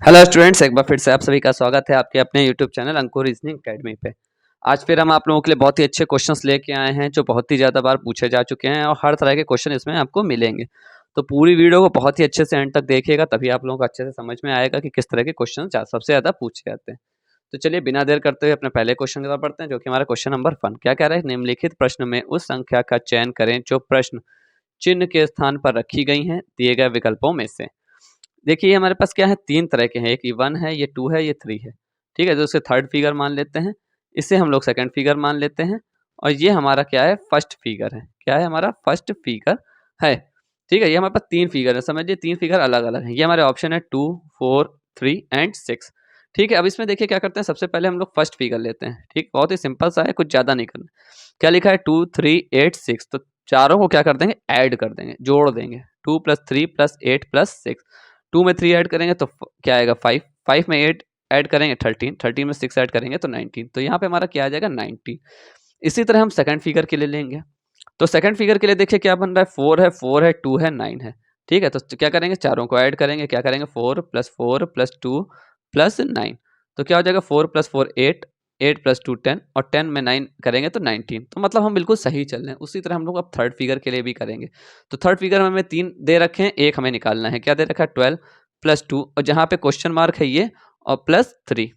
Hello students, एक बार फिर से आप सभी का स्वागत है आपके अपने यूट्यूब चैनल अंकुर रीजनिंग अकेडमी पे। आज फिर हम आप लोगों के लिए बहुत ही अच्छे क्वेश्चंस लेके आए हैं जो बहुत ही ज़्यादा बार पूछे जा चुके हैं और हर तरह के क्वेश्चन इसमें आपको मिलेंगे। तो पूरी वीडियो को बहुत ही अच्छे से एंड तक देखिएगा, तभी आप लोगों को अच्छे से समझ में आएगा कि किस तरह के क्वेश्चन सबसे ज़्यादा पूछे जाते हैं। तो चलिए बिना देर करते हुए अपने पहले क्वेश्चन की तरफ बढ़ते हैं, जो कि हमारा क्वेश्चन नंबर 1 क्या कह रहा है। निम्नलिखित प्रश्न में उस संख्या का चयन करें जो प्रश्न चिन्ह के स्थान पर रखी गई हैं दिए गए विकल्पों में से। देखिए ये हमारे पास क्या है, 3 तरह के हैं, एक ये 1 है, ये 2 है, ये 3 है। ठीक है, तो इसे थर्ड फिगर मान लेते हैं, इसे हम लोग सेकंड फिगर मान लेते हैं और ये हमारा क्या है, फर्स्ट फिगर है। क्या है हमारा, फर्स्ट फिगर है। ठीक है, ये हमारे पास 3 फिगर है, समझिए 3 फिगर अलग-अलग हैं। ये हमारे ऑप्शन है 2, 4, 3 एंड 6। ठीक है, अब इसमें देखिए क्या करते हैं, सबसे पहले हम लोग फर्स्ट फिगर लेते हैं। ठीक, बहुत ही सिंपल सा है, कुछ ज़्यादा नहीं करना। क्या लिखा है, 2, 3, 8, 6, तो चारों को क्या कर देंगे, ऐड कर देंगे, जोड़ देंगे। 2 + 3 + 8 + 6, 2 में 3 ऐड करेंगे तो क्या आएगा 5, 5 में 8 ऐड करेंगे 13, 13 में 6 ऐड करेंगे तो 19। तो यहाँ पे हमारा क्या आ जाएगा 19। इसी तरह हम सेकंड फिगर के लिए लेंगे। तो सेकंड फिगर के लिए देखिए क्या बन रहा है, 4 है, 2 है, 9 है। ठीक है, तो क्या करेंगे, चारों को ऐड करेंगे। क्या करेंगे, 4 + 4 + 2 + 9, तो क्या हो जाएगा 4 + 4 8, 8 + 2 10 और 10 में 9 करेंगे तो 19। तो मतलब हम बिल्कुल सही चल रहे हैं। उसी तरह हम लोग अब थर्ड फिगर के लिए भी करेंगे। तो थर्ड फिगर में हमें 3 दे रखे हैं, एक हमें निकालना है। क्या दे रखा है, 12 + 2 और जहाँ पे क्वेश्चन मार्क है ये, और +3।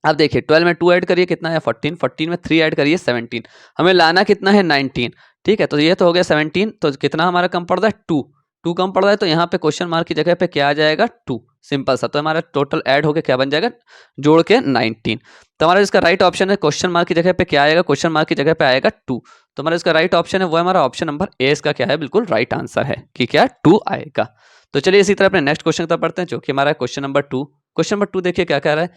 अब देखिए 12 में 2 ऐड करिए, कितना है 14, 14 में 3 ऐड करिए 17। हमें लाना कितना है 19। ठीक है, तो ये तो हो गया 17, तो कितना हमारा कम पड़ रहा है 2, 2 कम पड़ रहा है, तो यहाँ पे क्वेश्चन मार्क की जगह पे क्या आ जाएगा 2, सिंपल सा। तो हमारा टोटल ऐड होके क्या बन जाएगा, जोड़ के 19। तो हमारा इसका राइट ऑप्शन है, क्वेश्चन मार्क की जगह पे क्या आएगा, क्वेश्चन मार्क की जगह पे आएगा 2। तो हमारा इसका राइट ऑप्शन है वो हमारा ऑप्शन नंबर ए, इसका क्या है, बिल्कुल राइट आंसर है कि क्या 2 आएगा। तो चलिए इसी तरह अपने नेक्स्ट क्वेश्चन की तरफ बढ़ते हैं, जो कि हमारा क्वेश्चन नंबर 2। क्वेश्चन नंबर 2 देखिए क्या कह रहा है,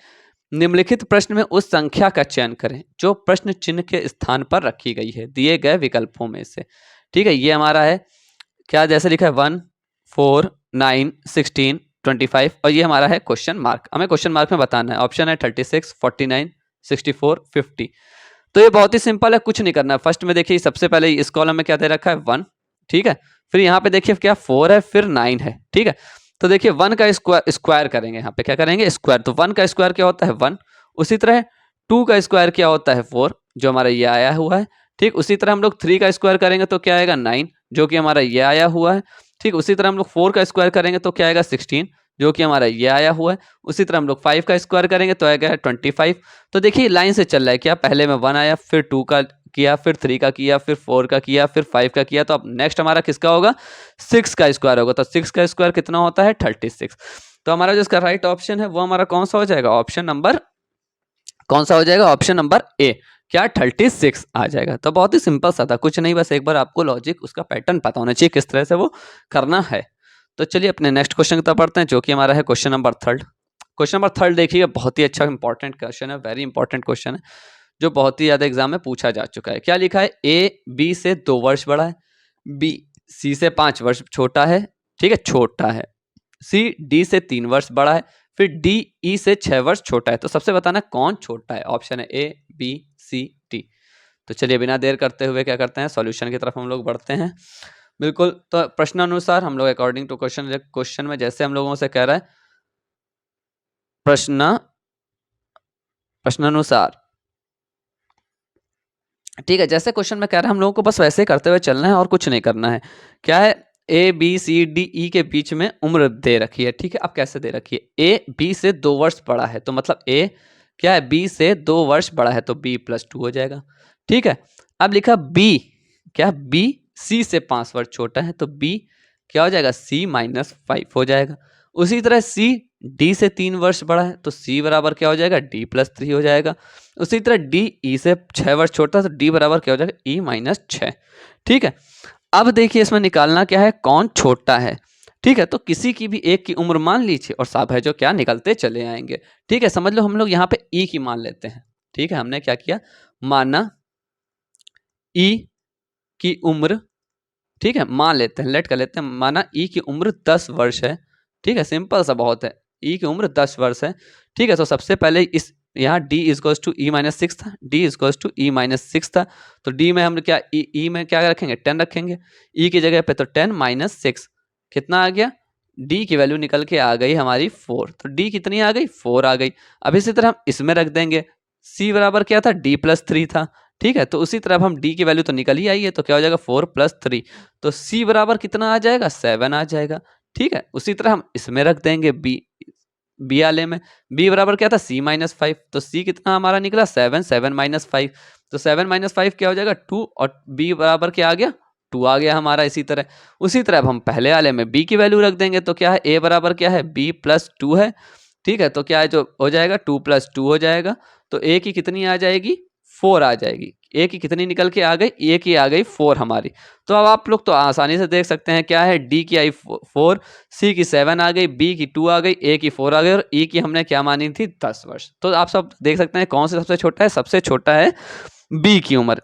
निम्नलिखित प्रश्न में उस संख्या का चयन करें जो प्रश्न चिन्ह के स्थान पर रखी गई है दिए गए विकल्पों में से। ठीक है, ये हमारा है क्या, जैसे लिखा है 1, 4, 9, 16, 25 और ये हमारा है क्वेश्चन मार्क। हमें क्वेश्चन मार्क में बताना है, ऑप्शन है 36, 49, 64, 50। तो ये बहुत ही सिंपल है, कुछ नहीं करना है। फर्स्ट में देखिए सबसे पहले इस कॉलम में क्या दे रखा है 1। ठीक है, फिर यहाँ पे देखिए क्या 4 है, फिर 9 है। ठीक है, तो देखिए 1 का स्क्वायर करेंगे, यहाँ पे क्या करेंगे स्क्वायर। तो 1 का स्क्वायर क्या होता है 1। उसी तरह 2 का स्क्वायर क्या होता है 4, जो हमारा ये आया हुआ है। ठीक, उसी तरह हम लोग 3 का स्क्वायर करेंगे तो क्या आएगा 9, जो कि हमारा ये आया हुआ है। ठीक, उसी तरह हम लोग 4 का स्क्वायर करेंगे तो क्या आएगा 16, जो कि हमारा ये आया हुआ है। उसी तरह हम लोग 5 का स्क्वायर करेंगे तो आएगा 25। तो देखिए लाइन से चल रहा है, क्या पहले में 1 आया, फिर 2 का किया, फिर 3 का किया, फिर 4 का किया, फिर 5 का किया। तो अब नेक्स्ट हमारा किसका होगा, 6 का स्क्वायर होगा। तो 6 का स्क्वायर कितना होता है 36। तो हमारा जो इसका राइट ऑप्शन है वो हमारा कौन सा हो जाएगा, ऑप्शन नंबर कौन सा हो जाएगा, ऑप्शन नंबर ए, क्या 36 आ जाएगा। तो बहुत ही सिंपल सा था, कुछ नहीं, बस एक बार आपको लॉजिक उसका पैटर्न पता होना चाहिए किस तरह से वो करना है। तो चलिए अपने नेक्स्ट क्वेश्चन की तरफ पढ़ते हैं, जो कि हमारा है क्वेश्चन नंबर 3। क्वेश्चन नंबर 3 देखिए बहुत ही अच्छा इंपॉर्टेंट क्वेश्चन है, वेरी इंपॉर्टेंट क्वेश्चन है, जो बहुत ही ज्यादा एग्जाम में पूछा जा चुका है। क्या लिखा है, ए बी से 2 वर्ष बड़ा है, बी सी से 5 वर्ष छोटा है। ठीक है, छोटा है। सी डी से 3 वर्ष बड़ा है, फिर डी ई से 6 वर्ष छोटा है। तो सबसे बताना कौन छोटा है, ऑप्शन है ए बी सी डी। तो चलिए बिना देर करते हुए क्या करते हैं, सॉल्यूशन की तरफ हम लोग बढ़ते हैं। बिल्कुल, तो प्रश्नानुसार हम लोग अकॉर्डिंग टू क्वेश्चन में जैसे हम लोगों से कह रहा है प्रश्नानुसार। ठीक है, जैसे क्वेश्चन में कह रहा है हम लोगों को बस वैसे करते हुए चलना है और कुछ नहीं करना है। क्या है, A B C D E के बीच में उम्र दे रखी है। ठीक है, अब कैसे दे रखी है, ए बी से 2 वर्ष बड़ा है, तो मतलब ए क्या है, बी से 2 वर्ष बड़ा है, तो बी +2 हो जाएगा। ठीक है, अब लिखा बी, क्या बी सी से 5 वर्ष छोटा है, तो बी क्या हो जाएगा, सी -5 हो जाएगा। उसी तरह सी डी से 3 वर्ष बड़ा है, तो सी बराबर क्या हो जाएगा, डी +3 हो जाएगा। उसी तरह डी ई से 6 वर्ष छोटा है, तो डी बराबर क्या हो जाएगा, ई -6। ठीक है, अब देखिए इसमें निकालना क्या है, कौन छोटा है। ठीक है, तो किसी की भी एक की उम्र मान लीजिए और सब है जो क्या निकलते चले आएंगे। ठीक है, समझ लो हम लोग यहाँ पे ई की मान लेते हैं। ठीक है, हमने क्या किया, माना ई की उम्र, ठीक है, मान लेते हैं, लेट कर लेते हैं, माना ई की उम्र 10 वर्ष है। ठीक है, सिंपल सा बहुत है, ई की उम्र 10 वर्ष है। ठीक है, तो सबसे पहले इस यहाँ d इजक्वल्स टू ई -6 था, d इजक्वल्स टू ई -6 था, तो d में हम क्या ई में क्या रखेंगे 10 रखेंगे, ई की जगह पे, तो 10 - 6 कितना आ गया डी की वैल्यू निकल के आ गई हमारी 4, तो डी कितनी आ गई 4 आ गई। अब इसी तरह हम इसमें रख देंगे, सी बराबर क्या था d+3 था, ठीक है। तो उसी तरह हम डी की वैल्यू तो निकल ही आई है, तो क्या हो जाएगा 4+3, तो सी बराबर कितना आ जाएगा 7 आ जाएगा, ठीक है। उसी तरह हम इसमें रख देंगे बी वाले में, बी बराबर क्या था c-5, तो सी कितना हमारा निकला 7, 7-5, तो 7-5 क्या हो जाएगा 2, और बी बराबर क्या आ गया 2 आ गया हमारा। इसी तरह उसी तरह अब हम पहले वाले में b की वैल्यू रख देंगे, तो क्या है a बराबर क्या है b+2 है, ठीक है। तो क्या है जो हो जाएगा 2+2 हो जाएगा, तो a की कितनी आ जाएगी 4 आ जाएगी। a की कितनी निकल के आ गई, a की आ गई 4 हमारी। तो अब आप लोग तो आसानी से देख सकते हैं क्या है, d की आई 4, c की 7 आ गई, b की 2 आ गई, a की 4 आ गई, और e की हमने क्या मानी थी 10 वर्ष। तो आप सब देख सकते हैं कौन से सबसे छोटा है, सबसे छोटा है b की उम्र।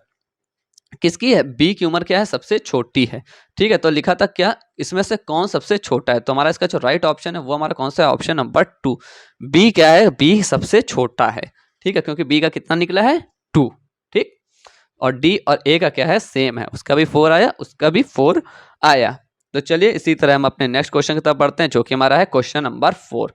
किसकी है, बी की उम्र क्या है सबसे छोटी है, ठीक है। तो लिखा था क्या, इसमें से कौन सबसे छोटा है, तो हमारा इसका जो राइट ऑप्शन है वो हमारा कौन सा है, ऑप्शन नंबर 2, बी क्या है, बी सबसे छोटा है, ठीक है, क्योंकि बी का कितना निकला है 2, ठीक। और डी और ए का क्या है सेम है, उसका भी 4 आया, उसका भी 4 आया। तो चलिए इसी तरह हम अपने नेक्स्ट क्वेश्चन की तरफ बढ़ते हैं, जो कि हमारा है क्वेश्चन नंबर 4।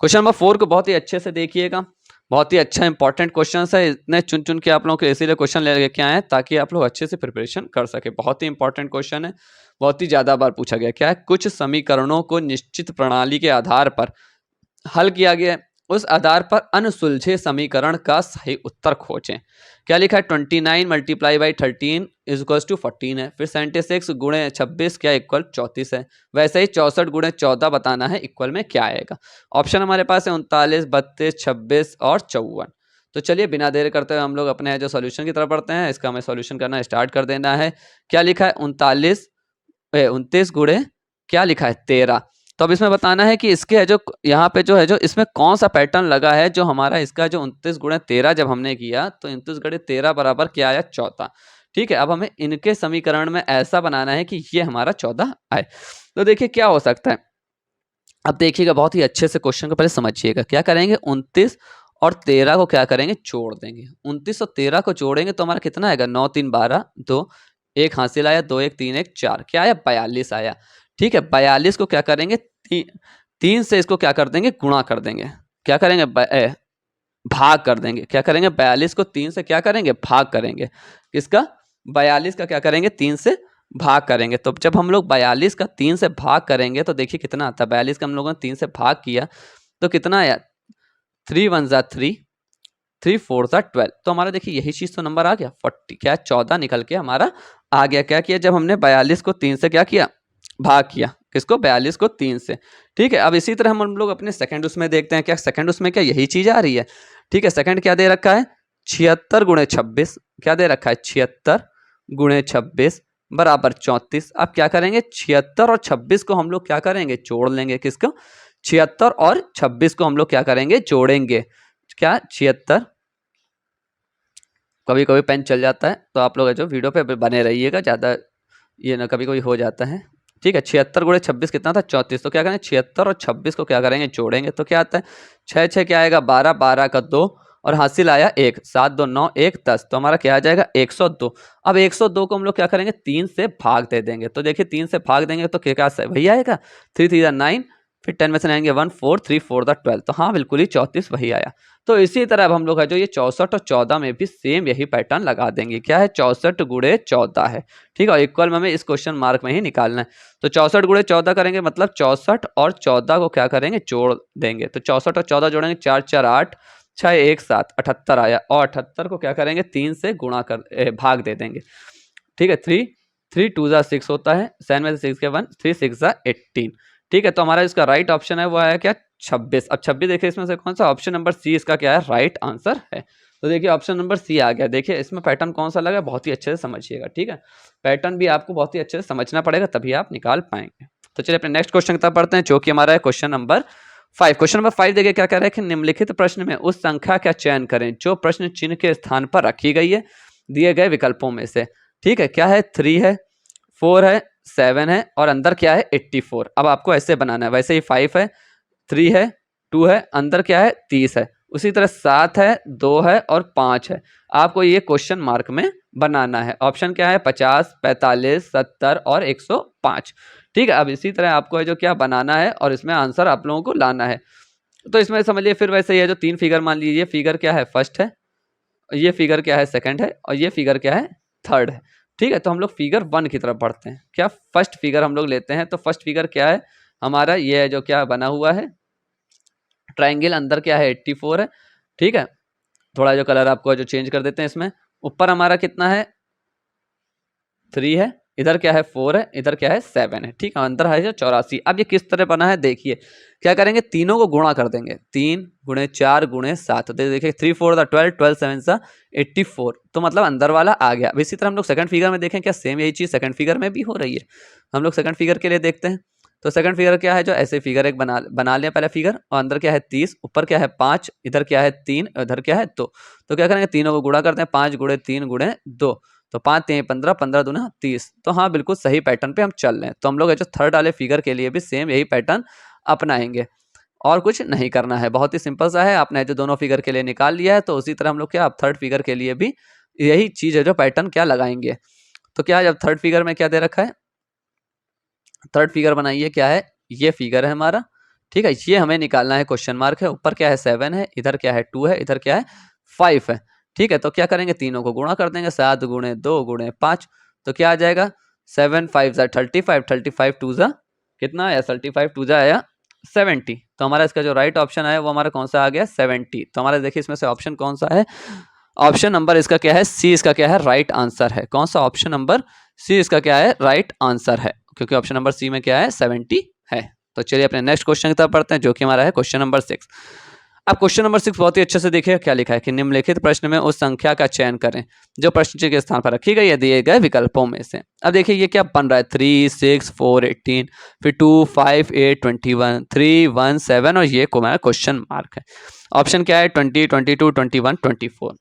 क्वेश्चन नंबर 4 को बहुत ही अच्छे से देखिएगा, बहुत ही अच्छा इंपॉर्टेंट क्वेश्चन है, इतने चुन चुन के आप लोगों के इसीलिए क्वेश्चन लेके आए हैं ताकि आप लोग अच्छे से प्रिपरेशन कर सके। बहुत ही इंपॉर्टेंट क्वेश्चन है, बहुत ही ज्यादा बार पूछा गया। क्या है, कुछ समीकरणों को निश्चित प्रणाली के आधार पर हल किया गया है, उस आधार पर अनसुलझे समीकरण का सही उत्तर खोजें। क्या लिखा है, 29 multiply by 13 is equal to 14 है, फिर 76 गुणे 26 क्या इक्वल 34 है, वैसे ही 64 गुणे 14 बताना है इक्वल में क्या आएगा। ऑप्शन हमारे पास है 39, 32, 26 और 54। तो चलिए बिना देर करते हुए हम लोग अपने जो सोल्यूशन की तरफ बढ़ते हैं, इसका हमें सोल्यूशन करना स्टार्ट कर देना है। क्या लिखा है 29 गुणे क्या लिखा है 13, तो अब इसमें बताना है कि इसके है जो यहाँ पे जो है जो इसमें कौन सा पैटर्न लगा है, जो हमारा इसका जो 29 गुणे 13 जब हमने किया तो 29 गुणे 13 बराबर क्या आया 14, ठीक है। अब हमें इनके समीकरण में ऐसा बनाना है कि ये हमारा 14 आए। तो देखिए क्या हो सकता है, अब देखिएगा बहुत ही अच्छे से क्वेश्चन को पहले समझिएगा। क्या करेंगे 29 और 13 को क्या करेंगे जोड़ देंगे, 29 और 13 को जोड़ेंगे तो हमारा कितना आएगा 9 3 12, 2 1 हासिल आया, 2 1 3 1 4, क्या आया 42 आया, ठीक है। 42 को क्या करेंगे 3 से इसको क्या कर देंगे गुणा कर देंगे, क्या करेंगे भाग कर देंगे, क्या करेंगे 42 को 3 से क्या करेंगे भाग करेंगे, किसका 42 का क्या करेंगे 3 से भाग करेंगे। तो जब हम लोग 42 का 3 से भाग करेंगे तो देखिए कितना आता है, 42 का हम लोगों ने 3 से भाग किया तो कितना आया 3 1 जा 3, 3 4 जा 12, तो हमारा देखिए यही चीज तो नंबर आ गया 40, क्या 14 निकल के हमारा आ गया। क्या किया, जब हमने 42 को 3 से क्या किया भाग किया, किसको 42 को 3 से, ठीक है। अब इसी तरह हम लोग अपने सेकंड उसमें देखते हैं, क्या सेकंड उसमें क्या यही चीज आ रही है, ठीक है। सेकंड क्या दे रखा है 76 गुणे 26, क्या दे रखा है 76 गुणे 26 बराबर 34। अब क्या करेंगे 76 और 26 को हम लोग क्या करेंगे जोड़ लेंगे, किसको 76 और 26 को हम लोग क्या करेंगे जोड़ेंगे, क्या 76, कभी कभी पेन चल जाता है तो आप लोग जो वीडियो पे बने रहिएगा, ज़्यादा ये ना कभी कभी हो जाता है, ठीक है। 76 गुणे 26 कितना था 34, तो क्या करेंगे 76 और 26 को क्या करेंगे जोड़ेंगे, तो क्या आता है 6 6 क्या आएगा 12, 12 का 2 और हासिल आया 1, 7 2 9 1 10, तो हमारा क्या आ जाएगा 102। अब 102 को हम लोग क्या करेंगे 3 से भाग दे देंगे, तो देखिए 3 से भाग देंगे तो क्या वही आएगा 3 3 9, फिर 10 में से आएंगे 1 4 3 4 12, तो हाँ बिल्कुल ही 34 वही आया। तो इसी तरह अब हम लोग है जो ये 64 और 14 में भी सेम यही पैटर्न लगा देंगे, क्या है 64 गुणे 14 है, ठीक है। इक्वल में हमें इस क्वेश्चन मार्क में ही निकालना है, तो 64 गुणे 14 करेंगे मतलब 64 और 14 को क्या करेंगे जोड़ देंगे, तो 64 और 14 जोड़ेंगे 4 4 8 6 1 7 78 आया, और 78 को क्या करेंगे 3 से गुणा कर भाग दे देंगे, ठीक है। 3 3 2 जा 6 होता है, 7 में से 6 के 1 3 6 जा 18, ठीक है। तो हमारा इसका राइट ऑप्शन है वो आया क्या 26। अब 26 देखिए इसमें से कौन सा ऑप्शन नंबर सी इसका क्या है राइट आंसर है, तो देखिए ऑप्शन नंबर सी आ गया। देखिए इसमें पैटर्न कौन सा लगा बहुत ही अच्छे से समझिएगा, ठीक है। पैटर्न भी आपको बहुत ही अच्छे से समझना पड़ेगा तभी आप निकाल पाएंगे। तो चलिए अपने नेक्स्ट क्वेश्चन की तरफ बढ़ते हैं, जो कि हमारा है क्वेश्चन नंबर 5। क्वेश्चन नंबर 5 देखिए क्या कह रहा है कि निम्नलिखित प्रश्न में उस संख्या का चयन करें जो प्रश्न चिन्ह के स्थान पर रखी गई है दिए गए विकल्पों में से, ठीक है। क्या है 3 है, 4 है, 7 है और अंदर क्या है 84। अब आपको ऐसे बनाना है, वैसे ही 5 है, 3 है, 2 है, अंदर क्या है 30 है, उसी तरह 7 है, 2 है और 5 है। आपको ये क्वेश्चन मार्क में बनाना है। ऑप्शन क्या है 50, 45, 70 और 105, ठीक है, अब इसी तरह आपको है जो क्या बनाना है और इसमें आंसर आप लोगों को लाना है। तो इसमें समझिए फिर वैसे ही है, जो 3 फिगर मान लीजिए, फिगर क्या है फर्स्ट है, ये फिगर क्या है सेकंड है, और ये फिगर क्या है थर्ड है। ठीक है, तो हम लोग फिगर 1 की तरफ बढ़ते हैं। क्या फर्स्ट फिगर हम लोग लेते हैं, तो फर्स्ट फिगर क्या है हमारा, ये है जो क्या बना हुआ है ट्राइंगल, अंदर क्या है 84 है। ठीक है, थोड़ा जो कलर आपको जो चेंज कर देते हैं इसमें, ऊपर हमारा कितना है 3 है, इधर क्या है 4 है, इधर क्या है 7 है। ठीक है, अंदर है 84। अब ये किस तरह बना है देखिए, क्या करेंगे तीनों को गुणा कर देंगे, 3 गुणे 4 गुणे 7, तो देखिए 3 4 12 12 7 सा 84, तो मतलब अंदर वाला आ गया। अब इसी तरह हम लोग सेकंड फिगर में देखें, क्या सेम यही चीज सेकंड फिगर में भी हो रही है। हम लोग सेकंड फिगर के लिए देखते हैं, तो सेकंड फिगर क्या है, जो ऐसे फिगर एक बना लिया पहले फिगर, और अंदर क्या है 30, ऊपर क्या है 5, इधर क्या है 3, इधर क्या है 2। तो क्या करेंगे तीनों को गुणा करते हैं, 5 गुणे 3 गुणे 2, तो 5 3 15, 15 दूना 30। तो हाँ बिल्कुल सही पैटर्न पे हम चल रहे हैं। तो हम लोग जो थर्ड वाले फिगर के लिए भी सेम यही पैटर्न अपनाएंगे, और कुछ नहीं करना है, बहुत ही सिंपल सा है। आपने जो दोनों फिगर के लिए निकाल लिया है, तो उसी तरह हम लोग क्या अब थर्ड फिगर के लिए भी यही चीज है जो पैटर्न क्या लगाएंगे। तो क्या जब थर्ड फिगर में क्या दे रखा है, थर्ड फिगर बनाइए, क्या है ये फिगर है हमारा। ठीक है, ये हमें निकालना है, क्वेश्चन मार्क है, ऊपर क्या है 7 है, इधर क्या है 2 है, इधर क्या है 5 है। ठीक है, तो क्या करेंगे तीनों को गुणा कर देंगे, 7 गुणे 2 गुणे 5, तो क्या आ जाएगा 7 5 जा 35, 35 2 जा कितना आया 35 2 जा आया 70। तो हमारा इसका जो राइट ऑप्शन है वो हमारा कौन सा आ गया 70। तो हमारा देखिए इसमें से ऑप्शन कौन सा है, ऑप्शन नंबर इसका क्या है सी, इसका क्या है राइट आंसर है। कौन सा ऑप्शन नंबर सी इसका क्या है राइट आंसर है, क्योंकि ऑप्शन नंबर सी में क्या है 70 है। तो चलिए अपने नेक्स्ट क्वेश्चन की तरफ पढ़ते हैं, जो कि हमारा है क्वेश्चन नंबर 6। अब क्वेश्चन नंबर 6 बहुत ही अच्छे से देखिए, क्या लिखा है कि निम्नलिखित प्रश्न में उस संख्या का चयन करें जो प्रश्न चिन्ह के स्थान पर रखी गई है दिए गए विकल्पों में से। अब देखिए ये क्या बन रहा है 3 6 4 18, फिर 2 5 8 21, 3 1 7, और ये क्वेश्चन मार्क है। ऑप्शन क्या है 20 22 21 24।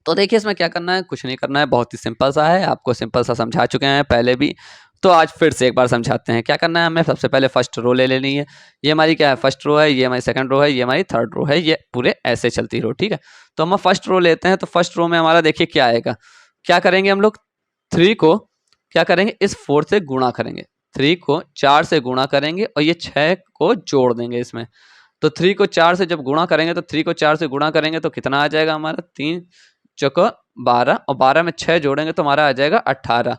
तो देखिए इसमें क्या करना है, कुछ नहीं करना है, बहुत ही सिंपल सा है, आपको सिंपल सा समझा चुके हैं पहले भी, तो आज फिर से एक बार समझाते हैं। क्या करना है, हमें सबसे पहले फर्स्ट रो ले लेनी है। ये हमारी क्या है फर्स्ट रो है, ये हमारी सेकंड रो है, ये हमारी थर्ड रो है, ये पूरे ऐसे चलती रो। ठीक है, तो हम फर्स्ट रो लेते हैं। तो फर्स्ट रो में हमारा देखिए क्या आएगा, क्या करेंगे हम लोग 3 को क्या करेंगे इस 4 से गुणा करेंगे, 3 को 4 से गुणा करेंगे, और ये 6 को जोड़ देंगे इसमें। तो 3 को 4 से जब गुणा करेंगे, तो 3 को 4 से गुणा करेंगे तो कितना आ जाएगा हमारा 3 चौको 12, और 12 में 6 जोड़ेंगे तो हमारा आ जाएगा 18।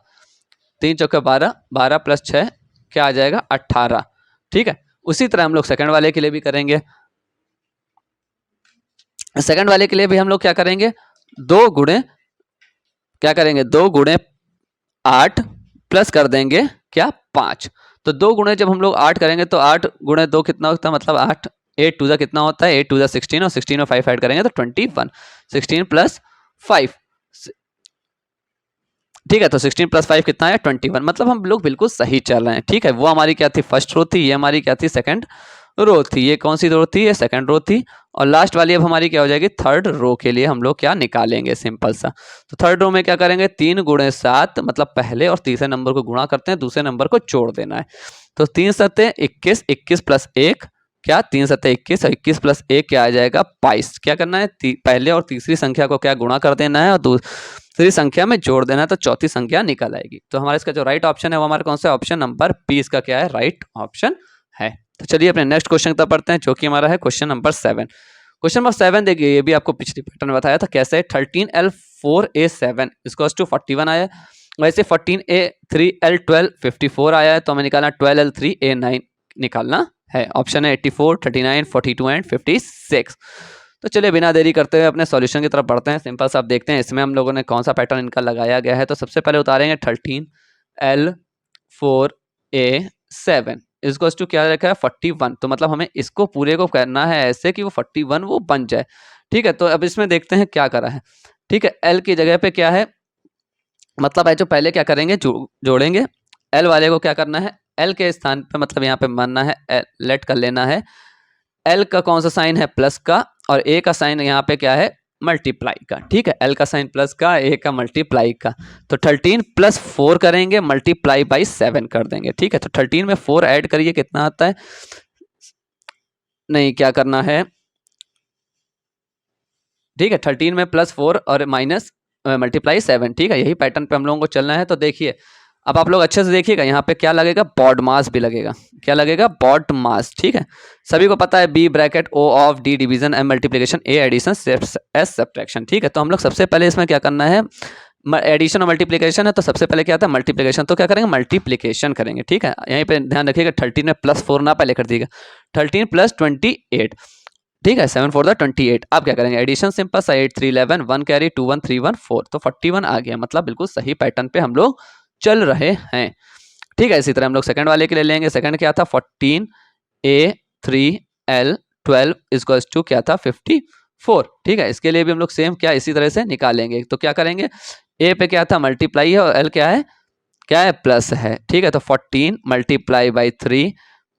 3 चौके 12, 12 प्लस 6 क्या आ जाएगा 18। ठीक है, उसी तरह हम लोग सेकंड वाले के लिए भी करेंगे। सेकंड वाले के लिए भी हम लोग क्या करेंगे 2 गुणे क्या करेंगे 2 गुणे 8 प्लस कर देंगे क्या 5। तो 2 गुणे जब हम लोग 8 करेंगे तो 8 गुणे 2 कितना होता है, मतलब 8 8 टू जा कितना होता है 8 टू जा 16, और 16 और 5 ऐड करेंगे तो 21। 16 प्लस 5, ठीक है, तो 16 प्लस 5 कितना है 21, मतलब हम लोग बिल्कुल सही चल रहे हैं। ठीक है, वो हमारी क्या थी फर्स्ट रो थी, ये हमारी क्या थी सेकंड रो थी। ये कौन सी रो थी, ये सेकंड रो थी। और लास्ट वाली अब हमारी क्या हो जाएगी थर्ड रो के लिए हम लोग क्या निकालेंगे सिंपल सा। तो थर्ड रो में क्या करेंगे 3 गुणे 7, मतलब पहले और तीसरे नंबर को गुणा करते हैं, दूसरे नंबर को जोड़ देना है। तो 3 सत्ते 21, 21 प्लस 1 क्या 3 सत्ते 21, और 21 प्लस 1 क्या आ जाएगा 22। क्या करना है पहले और तीसरी संख्या को क्या गुणा कर देना है, और दूसरी संख्या में जोड़ देना है, तो चौथी संख्या निकल आएगी। तो हमारा इसका जो राइट ऑप्शन है वो हमारा कौन सा ऑप्शन नंबर बी इसका क्या है राइट ऑप्शन है। तो चलिए अपने नेक्स्ट क्वेश्चन तक पढ़ते हैं, जो कि हमारा है क्वेश्चन नंबर 7। क्वेश्चन नंबर 7 देखिए, ये भी आपको पिछली पैटर्न में बताया था कैसे 13L4A7 इसको 41 आया, वैसे 14A3L12 54 आया है, तो हमें निकालना 12L3A9 निकालना है। ऑप्शन है 84 39 42 एंड 56। तो चलिए बिना देरी करते हुए अपने सॉल्यूशन की तरफ बढ़ते हैं। सिंपल सा आप देखते हैं इसमें हम लोगों ने कौन सा पैटर्न इनका लगाया गया है। तो सबसे पहले उतारेंगे 13L4A7 इसको टू क्या रखा है 41, तो मतलब हमें इसको पूरे को करना है ऐसे कि वो 41 वो बन जाए। ठीक है, तो अब इसमें देखते हैं क्या करा है। ठीक है, L की जगह पे क्या है, मतलब है जो पहले क्या करेंगे जोड़ेंगे, L वाले को क्या करना है L के स्थान पे, मतलब यहाँ पे मानना है लेट कर लेना है L का कौन सा साइन है प्लस का, और A का साइन यहाँ पे क्या है मल्टीप्लाई का। ठीक है, L का साइन प्लस का, A का मल्टीप्लाई का। तो 13 प्लस 4 करेंगे मल्टीप्लाई बाई 7 कर देंगे। ठीक है, तो 13 में 4 ऐड करिए कितना आता है, नहीं क्या करना है, ठीक है 13 में प्लस 4 और माइनस मल्टीप्लाई 7। ठीक है, यही पैटर्न पे हम लोगों को चलना है। तो देखिए अब आप लोग अच्छे से देखिएगा, यहाँ पे क्या लगेगा, बॉड मास भी लगेगा। क्या लगेगा, बॉड मास। ठीक है, सभी को पता है B bracket O of D division M multiplication A addition S subtraction. ठीक है, तो हम लोग सबसे पहले इसमें क्या करना है, एडिशन और मल्टीप्लिकेशन है, तो सबसे पहले क्या आता है मल्टीप्लिकेशन, तो क्या करेंगे मल्टीप्लिकेशन करेंगे। ठीक है, यहीं पे ध्यान रखिएगा 13 में +4 ना पहले कर दीजिएगा, 13 + 28। ठीक है, 7 4 28। अब क्या करेंगे एडिशन सिंपल सा, 8 3 11 1 कैरी 2 1 3 1 4, तो 41 आ गया। मतलब बिल्कुल सही पैटर्न पे हम लोग चल रहे हैं। ठीक है, इसी तरह हम लोग सेकंड वाले के लिए लेंगे। सेकंड क्या था, 14 A 3 L 12 इक्वल्स टू क्या था 54। ठीक है, इसके लिए भी हम लोग सेम क्या इसी तरह से निकालेंगे। तो क्या करेंगे, ए पे क्या था मल्टीप्लाई है और एल क्या है प्लस है। ठीक है, तो 14 मल्टीप्लाई बाई 3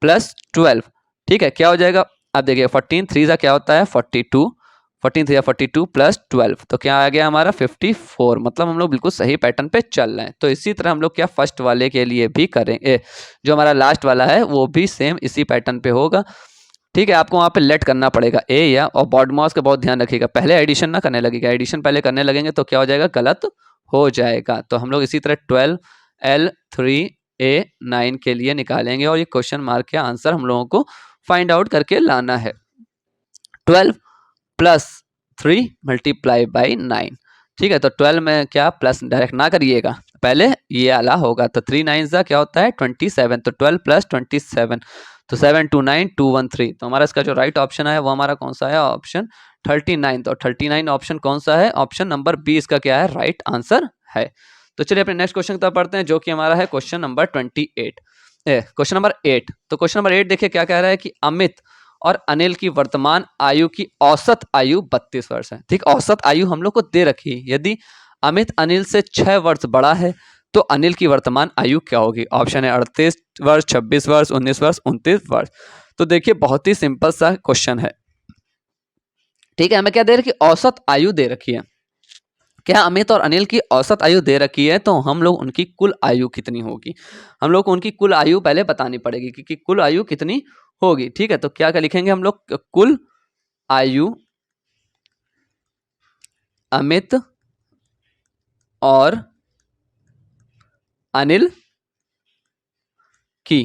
प्लस 12। ठीक है, क्या हो जाएगा, अब देखिए 14 3 का क्या होता है 42, 14 3 42 प्लस 12, तो क्या आ गया हमारा 54। मतलब हम लोग बिल्कुल सही पैटर्न पे चल रहे हैं। तो इसी तरह हम लोग क्या फर्स्ट वाले के लिए भी करेंगे, जो हमारा लास्ट वाला है वो भी सेम इसी पैटर्न पे होगा। ठीक है, आपको वहाँ पे लेट करना पड़ेगा ए या, और बॉड मास का बहुत ध्यान रखिएगा, पहले एडिशन ना करने लगेगा, एडिशन पहले करने लगेंगे तो क्या हो जाएगा, गलत हो जाएगा। तो हम लोग इसी तरह 12 L 3 A 9 के लिए निकालेंगे, और ये क्वेश्चन मार्क के आंसर हम लोगों को फाइंड आउट करके लाना है। 12 + 3 मल्टीप्लाई बाई 9। ठीक है, तो 12 में क्या प्लस डायरेक्ट ना करिएगा, पहले ये वाला होगा, तो 3 9 का क्या होता है 27, तो 12 + 27, तो 7 2 9 2 1 3। तो हमारा इसका जो राइट ऑप्शन है वो हमारा कौन सा है, ऑप्शन 39। तो 39 ऑप्शन कौन सा है, ऑप्शन नंबर बी इसका क्या है, राइट आंसर है। तो चलिए अपने नेक्स्ट क्वेश्चन की तरफ पढ़ते हैं, जो कि हमारा है क्वेश्चन नंबर 28, क्वेश्चन नंबर 8। तो क्वेश्चन नंबर 8 देखिए क्या कह रहा है कि अमित और अनिल की वर्तमान आयु की औसत आयु 32 वर्ष है। ठीक, औसत आयु हम लोग को दे रखी है। यदि अमित अनिल से 6 वर्ष बड़ा है तो अनिल की वर्तमान आयु क्या होगी। ऑप्शन है 38 वर्ष, 26 वर्ष, 19 वर्ष, 29 वर्ष। तो देखिए बहुत ही सिंपल सा क्वेश्चन है। ठीक है, हमें क्या दे रखी है, औसत आयु दे रखी है। क्या अमित और अनिल की औसत आयु दे रखी है, तो हम लोग उनकी कुल आयु कितनी होगी, हम लोग को उनकी कुल आयु पहले बतानी पड़ेगी कि कुल आयु कितनी होगी। ठीक है, तो क्या लिखेंगे हम लोग, कुल आयु अमित और अनिल की।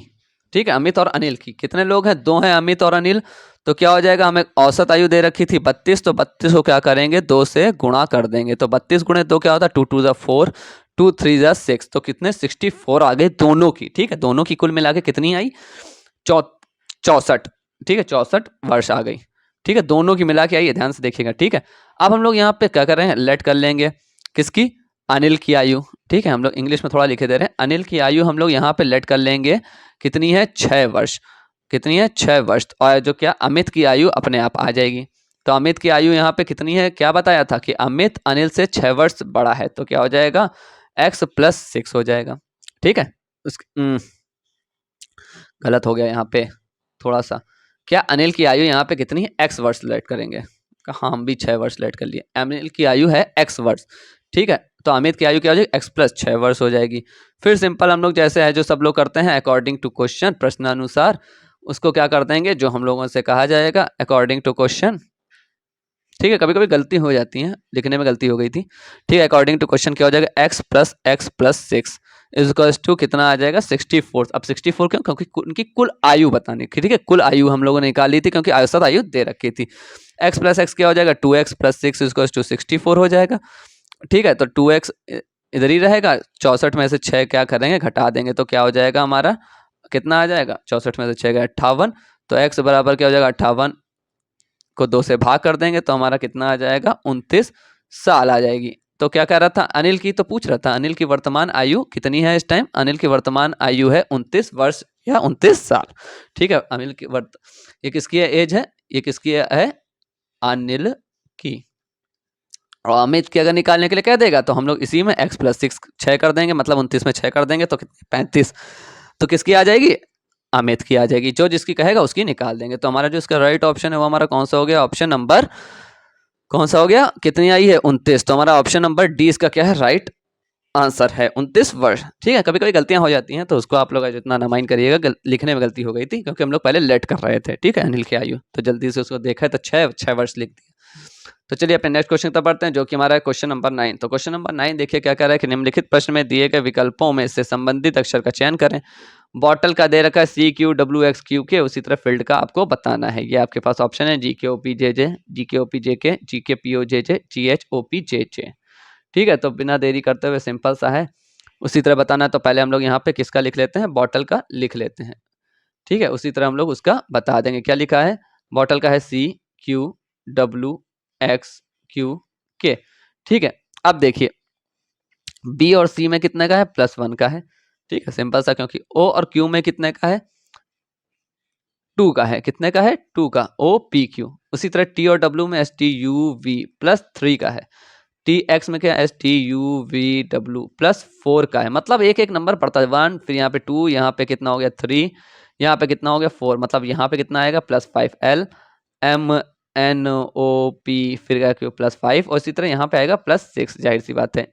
ठीक है, अमित और अनिल की, कितने लोग हैं, 2 हैं अमित और अनिल, तो क्या हो जाएगा, हमें औसत आयु दे रखी थी 32, तो 32 को क्या करेंगे 2 से गुणा कर देंगे, तो 32 गुणे 2 क्या होता है 2 2 = 4, 2 3 = 6, तो कितने 64 आ गए दोनों की। ठीक है, दोनों की कुल मिला के कितनी आई 64। ठीक है, 64 वर्ष आ गई। ठीक है, दोनों की मिला के आई है, ध्यान से देखिएगा। ठीक है, अब हम लोग यहाँ पे क्या कर रहे हैं, लेट कर लेंगे किसकी, अनिल की आयु। ठीक है, हम लोग इंग्लिश में थोड़ा लिखे दे रहे हैं, अनिल की आयु हम लोग यहाँ पे लेट कर लेंगे, कितनी है 6 वर्ष, कितनी है 6 वर्ष। और जो क्या अमित की आयु अपने आप आ जाएगी, तो अमित की आयु यहाँ पे कितनी है, क्या बताया था कि अमित अनिल से 6 वर्ष बड़ा है, तो क्या हो जाएगा x + 6 हो जाएगा। ठीक है, गलत हो गया यहाँ पे थोड़ा सा, क्या अनिल की आयु यहाँ पे कितनी है, x वर्ष लेट करेंगे, हाँ हम भी 6 वर्ष लेट कर लिए, अनिल की आयु है x वर्ष। ठीक है, तो अमित की आयु क्या हो जाएगी, x + 6 वर्ष हो जाएगी। फिर सिंपल हम लोग जैसे है जो सब लोग करते हैं, अकॉर्डिंग टू क्वेश्चन, प्रश्नानुसार उसको क्या कर देंगे, जो हम लोगों से कहा जाएगा अकॉर्डिंग टू क्वेश्चन। ठीक है, कभी कभी गलती हो जाती है, लिखने में गलती हो गई थी। ठीक है, अकॉर्डिंग टू क्वेश्चन क्या हो जाएगा, x + x + 6 इक्वल्स टू कितना आ जाएगा 64। अब 64 क्यों, क्योंकि उनकी कुल आयु बतानी थी। ठीक है, कुल आयु हम लोगों ने निकाली थी क्योंकि औसत आयु दे रखी थी। x + x क्या हो जाएगा 2x + 6 इक्वल्स टू 64 हो जाएगा। ठीक है, तो 2x इधर ही रहेगा, 64 में से 6 क्या करेंगे घटा देंगे, तो क्या हो जाएगा हमारा, कितना आ जाएगा 64 में से 6 गए 58, तो x बराबर क्या हो जाएगा 58 को 2 से भाग कर देंगे, तो हमारा कितना आ जाएगा 29 साल आ जाएगी। तो क्या कह रहा था, अनिल की तो पूछ रहा था, अनिल की वर्तमान आयु कितनी है इस टाइम, अनिल की वर्तमान आयु है 29 वर्ष या 29 साल। ठीक है, अनिल की ये किसकी एज है, ये किसकी है, अनिल की। और अमित की अगर निकालने के लिए कह देगा तो हम लोग इसी में x + 6 6 कर देंगे, मतलब 29 में 6 कर देंगे तो 35, तो किसकी आ जाएगी, अमित की आ जाएगी। जो जिसकी कहेगा उसकी निकाल देंगे। तो हमारा जो इसका राइट ऑप्शन है वो हमारा कौन सा हो गया, ऑप्शन नंबर कौन सा हो गया, कितनी आई है 29, तो हमारा ऑप्शन नंबर डी इसका क्या है, राइट आंसर है 29 वर्ष। ठीक है, कभी कभी गलतियां हो जाती हैं तो उसको आप लोग जितना ना माइंड करिएगा, लिखने में गलती हो गई थी क्योंकि हम लोग पहले लेट कर रहे थे। ठीक है, अनिल की आयु तो जल्दी से उसको देखा है तो 6 वर्ष लिख दिया। तो चलिए अपने नेक्स्ट क्वेश्चन तक बढ़ते हैं जो कि हमारा है क्वेश्चन नंबर 9। तो क्वेश्चन नंबर 9 देखिए क्या कह रहा है कि निम्नलिखित प्रश्न में दिए गए विकल्पों में से संबंधित अक्षर का चयन करें। बॉटल का दे रखा है CQWXQK, उसी तरह फील्ड का आपको बताना है। ये आपके पास ऑप्शन है GKOPJJ, GKOPJK, GKPOJJ, GHOPJJ। ठीक है, तो बिना देरी करते हुए सिंपल सा है, उसी तरह बताना है। तो पहले हम लोग यहाँ पे किसका लिख लेते हैं, बॉटल का लिख लेते हैं। ठीक है, उसी तरह हम लोग उसका बता देंगे। क्या लिखा है, बॉटल का है CQWXQK। ठीक है, अब देखिए बी और सी में कितने का है, +1 का है। ठीक है, सिंपल सा, क्योंकि ओ और क्यू में कितने का है, 2 का है। कितने का है, 2 का, OPQ। उसी तरह टी और डब्ल्यू में STUV +3 का है। TX में क्या, STUVW +4 का है। मतलब एक एक नंबर पड़ता है, 1, फिर यहाँ पे 2, यहाँ पे कितना हो गया 3, यहाँ पे कितना हो गया 4, मतलब यहाँ पे कितना आएगा +5, LMNOP फिर क्या क्यू +5, और इसी तरह यहाँ पे आएगा +6, जाहिर सी बात है।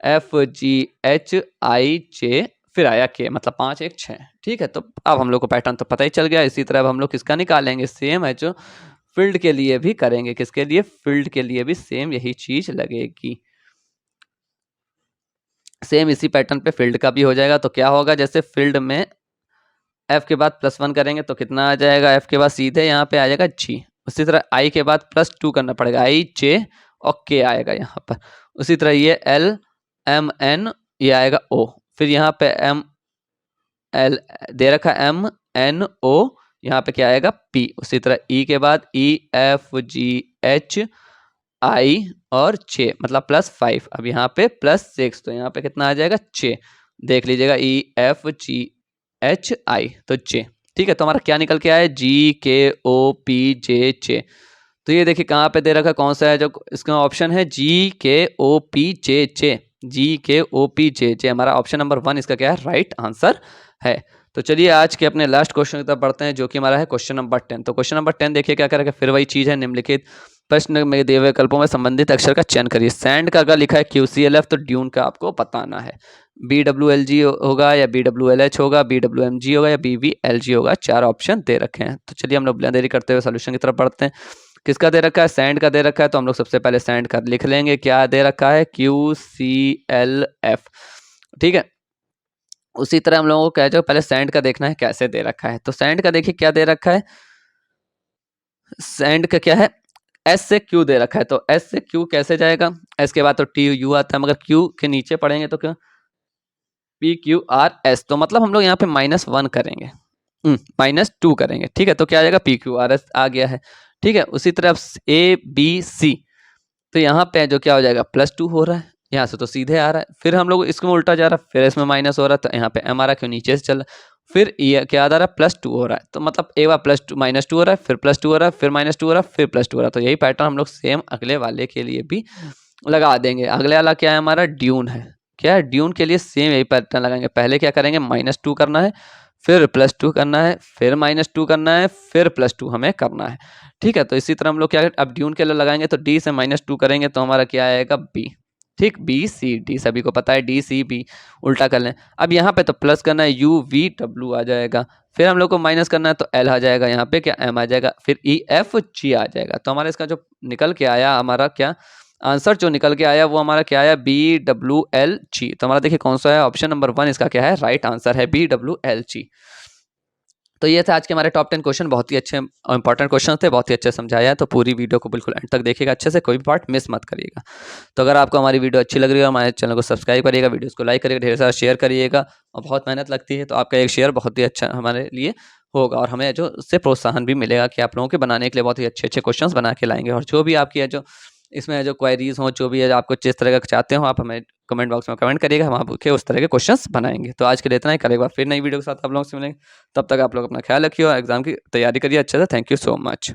EFGHIJ फिर आया K, मतलब 5 1 6। ठीक है, तो अब हम लोग को पैटर्न तो पता ही चल गया। इसी तरह अब हम लोग किसका निकालेंगे, सेम है जो फील्ड के लिए भी करेंगे। किसके लिए, फील्ड के लिए भी सेम यही चीज लगेगी। सेम इसी पैटर्न पे फील्ड का भी हो जाएगा। तो क्या होगा, जैसे फील्ड में F के बाद +1 करेंगे तो कितना आ जाएगा, F के बाद सीधे यहाँ पे आ जाएगा G। उसी तरह I के बाद +2 करना पड़ेगा, I J और K आएगा यहाँ पर। उसी तरह ये L M N ये आएगा O, फिर यहाँ पे M L दे रखा M N O, यहाँ पे क्या आएगा P। उसी तरह E के बाद E F G H I और 6, मतलब +5। अब यहाँ पे +6, तो यहाँ पे कितना आ जाएगा 6। देख लीजिएगा EFGHI तो J। ठीक है, तो हमारा क्या निकल के आया, GKOPJJ। तो ये देखिए कहाँ पे दे रखा, कौन सा है जो इसका ऑप्शन है, GKOPJJ। GKOPJJ हमारा ऑप्शन नंबर 1 इसका क्या है, राइट आंसर है। तो चलिए आज के अपने लास्ट क्वेश्चन की तरफ बढ़ते हैं जो कि हमारा है क्वेश्चन नंबर 10। तो क्वेश्चन नंबर 10 देखिए क्या करेगा, फिर वही चीज है, निम्नलिखित प्रश्न में दिए हुए विकल्पों में संबंधित अक्षर का चयन करिए। सैंड का अगर लिखा है QCLF तो ड्यून का आपको बताना है। BWLG होगा या BWLH होगा, BWMG होगा या BVLG होगा, 4 ऑप्शन दे रखे हैं। तो चलिए हम लोग बिना देरी करते हुए सोल्यूशन की तरफ बढ़ते हैं। किसका दे रखा है, सैंड का दे रखा है, तो हम लोग सबसे पहले सैंड का लिख लेंगे। क्या दे रखा है, QCLF। ठीक है, उसी तरह हम लोगों को क्या, जो पहले सैंड का देखना है कैसे दे रखा है। तो सैंड का देखिए क्या दे रखा है, सैंड का क्या है, S से Q दे रखा है। तो S से Q कैसे जाएगा, S के बाद तो TU आता है, मगर Q के नीचे पढ़ेंगे तो क्या, PQRS। तो मतलब हम लोग यहाँ पे -1 करेंगे, -2 करेंगे। ठीक है, तो क्या आ जाएगा, PQRS आ गया है। ठीक है, उसी तरह ABC, तो यहाँ पे जो क्या हो जाएगा, +2 हो रहा है, यहाँ से तो सीधे आ रहा है। फिर हम लोग इसमें उल्टा जा रहा है, फिर इसमें माइनस हो रहा है, तो यहाँ पे M आ रहा है, क्यों नीचे से चल रहा है। फिर ये क्या आ रहा है, +2 हो रहा है, तो मतलब एक बार +2 -2 हो रहा है, फिर +2 हो रहा है, फिर -2 हो रहा है, फिर +2 हो रहा है। तो यही पैटर्न हम लोग सेम अगले वाले के लिए भी लगा देंगे। अगले वाला क्या है, हमारा ड्यून है। क्या है, ड्यून के लिए सेम यही पैटर्न लगाएंगे। पहले क्या करेंगे, -2 करना है, फिर +2 करना है, फिर -2 करना है, फिर +2 हमें करना है। ठीक है, तो इसी तरह हम लोग क्या, अब ड्यून के लिए लगाएंगे तो D से -2 करेंगे तो हमारा क्या आएगा, B। ठीक, BCD सभी को पता है, DCB उल्टा कर लें। अब यहाँ पे तो प्लस करना है, UVW आ जाएगा। फिर हम लोग को माइनस करना है तो L आ जाएगा, यहाँ पे क्या M आ जाएगा, फिर EFG आ जाएगा। तो हमारा इसका जो निकल के आया, हमारा क्या आंसर जो निकल के आया वो हमारा क्या आया, BWLG। तो हमारा देखिए कौन सा है, ऑप्शन नंबर 1 इसका क्या है, राइट आंसर है BWLG। तो ये थे आज के हमारे टॉप 10 क्वेश्चन, बहुत ही अच्छे इंपॉर्टेंट क्वेश्चन थे, बहुत ही अच्छे समझाया है। तो पूरी वीडियो को बिल्कुल एंड तक देखिएगा अच्छे से, कोई भी पार्ट मिस मत करिएगा। तो अगर आपको हमारी वीडियो अच्छी लग रही है, हमारे चैनल को सब्सक्राइब करिएगा, वीडियोस को लाइक करिएगा, ढेर सारा शेयर करिएगा। और बहुत मेहनत लगती है, तो आपका एक शेयर बहुत ही अच्छा हमारे लिए होगा, और हमें जो उससे प्रोत्साहन भी मिलेगा कि आप लोगों के बनाने के लिए बहुत ही अच्छे अच्छे क्वेश्चन बना के लाएंगे। और जो भी आपकी है, जो इसमें जो क्वेरीज हो, जो भी है आपको जिस तरह का चाहते हो, आप हमें कमेंट बॉक्स में कमेंट करिएगा, हम आपके उस तरह के क्वेश्चंस बनाएंगे। तो आज के लिए इतना ही, कल एक बार फिर नई वीडियो के साथ आप लोगों से मिलेंगे। तब तक आप लोग अपना ख्याल रखिए और एग्जाम की तैयारी करिए अच्छे से। Thank you so much.